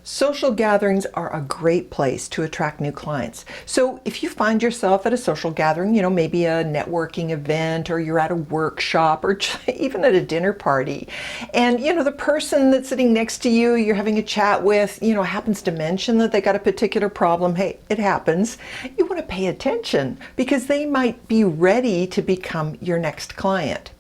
Social gatherings are a great place to attract new clients. So if you find yourself at a social gathering, maybe a networking event, or you're at a workshop, or even at a dinner party, and the person that's sitting next to you, you're having a chat with, happens to mention that they got a particular problem, hey, it happens. You want to pay attention because they might be ready to become your next client.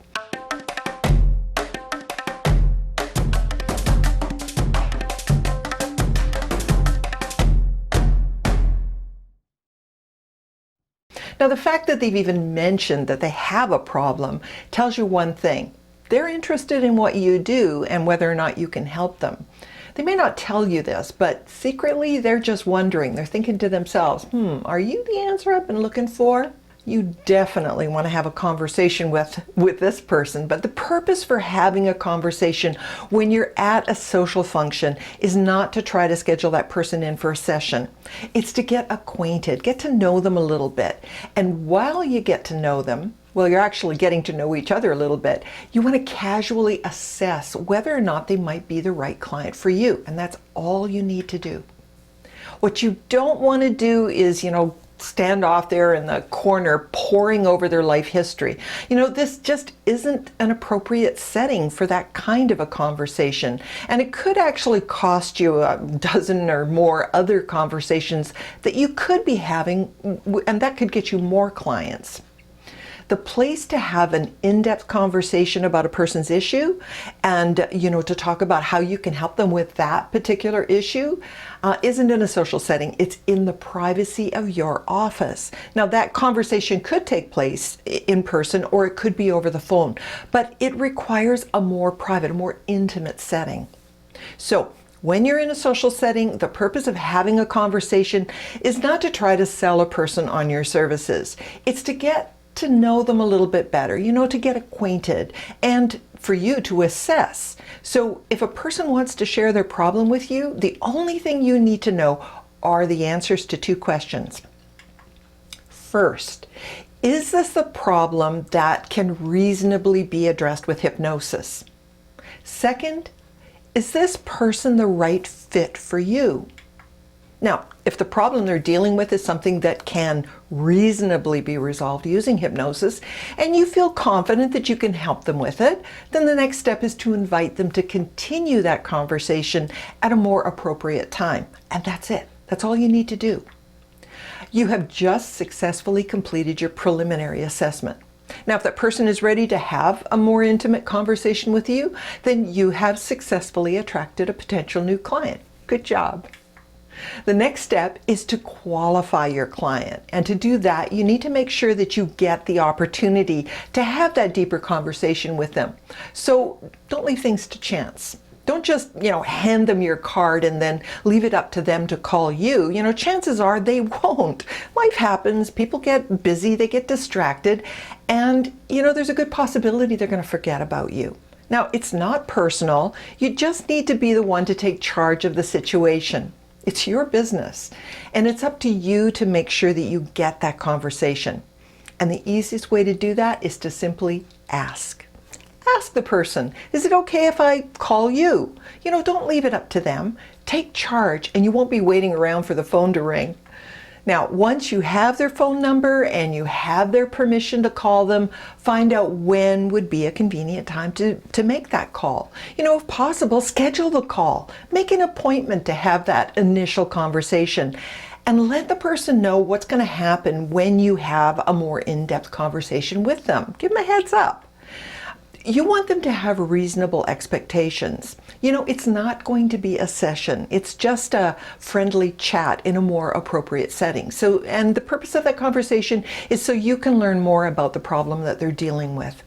Now, the fact that they've even mentioned that they have a problem tells you one thing. They're interested in what you do and whether or not you can help them. They may not tell you this, but secretly they're just wondering. They're thinking to themselves, are you the answer I've been looking for? You definitely want to have a conversation with this person, but the purpose for having a conversation when you're at a social function is not to try to schedule that person in for a session. It's to get acquainted, get to know them a little bit. And while you get to know them, well, you're actually getting to know each other a little bit, you want to casually assess whether or not they might be the right client for you. And that's all you need to do. What you don't want to do is, stand off there in the corner poring over their life history. This just isn't an appropriate setting for that kind of a conversation. And it could actually cost you a dozen or more other conversations that you could be having, and that could get you more clients. The place to have an in-depth conversation about a person's issue and, to talk about how you can help them with that particular issue isn't in a social setting. It's in the privacy of your office. Now, that conversation could take place in person or it could be over the phone, but it requires a more private, a more intimate setting. So, when you're in a social setting, the purpose of having a conversation is not to try to sell a person on your services. It's to get to know them a little bit better, to get acquainted and for you to assess. So if a person wants to share their problem with you, the only thing you need to know are the answers to two questions. First, is this a problem that can reasonably be addressed with hypnosis? Second, is this person the right fit for you? Now, if the problem they're dealing with is something that can reasonably be resolved using hypnosis, and you feel confident that you can help them with it, then the next step is to invite them to continue that conversation at a more appropriate time. And that's it. That's all you need to do. You have just successfully completed your preliminary assessment. Now, if that person is ready to have a more intimate conversation with you, then you have successfully attracted a potential new client. Good job. The next step is to qualify your client. And to do that, you need to make sure that you get the opportunity to have that deeper conversation with them. So don't leave things to chance. Don't just, hand them your card and then leave it up to them to call you. Chances are they won't. Life happens. People get busy. They get distracted. And, there's a good possibility they're going to forget about you. Now, it's not personal. You just need to be the one to take charge of the situation. It's your business, and it's up to you to make sure that you get that conversation. And the easiest way to do that is to simply ask. Ask the person, is it okay if I call you? Don't leave it up to them. Take charge, and you won't be waiting around for the phone to ring. Now, once you have their phone number and you have their permission to call them, find out when would be a convenient time to make that call. If possible, schedule the call. Make an appointment to have that initial conversation. And let the person know what's going to happen when you have a more in-depth conversation with them. Give them a heads up. You want them to have reasonable expectations. It's not going to be a session. It's just a friendly chat in a more appropriate setting. And the purpose of that conversation is so you can learn more about the problem that they're dealing with.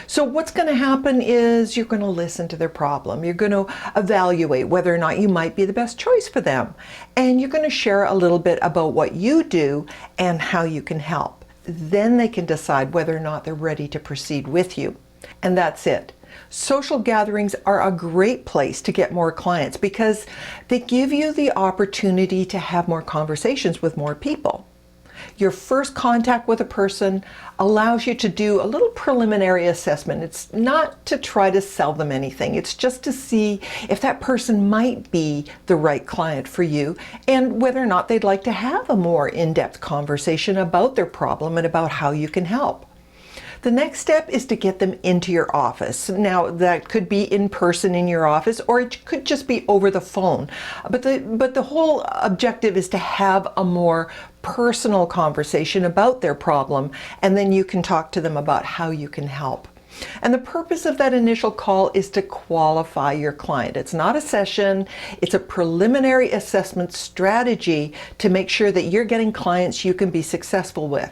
So what's going to happen is you're going to listen to their problem. You're going to evaluate whether or not you might be the best choice for them. And you're going to share a little bit about what you do and how you can help. Then they can decide whether or not they're ready to proceed with you. And that's it. Social gatherings are a great place to get more clients because they give you the opportunity to have more conversations with more people. Your first contact with a person allows you to do a little preliminary assessment. It's not to try to sell them anything. It's just to see if that person might be the right client for you and whether or not they'd like to have a more in-depth conversation about their problem and about how you can help. The next step is to get them into your office. Now, that could be in person in your office, or it could just be over the phone. But the whole objective is to have a more personal conversation about their problem, and then you can talk to them about how you can help. And the purpose of that initial call is to qualify your client. It's not a session, it's a preliminary assessment strategy to make sure that you're getting clients you can be successful with.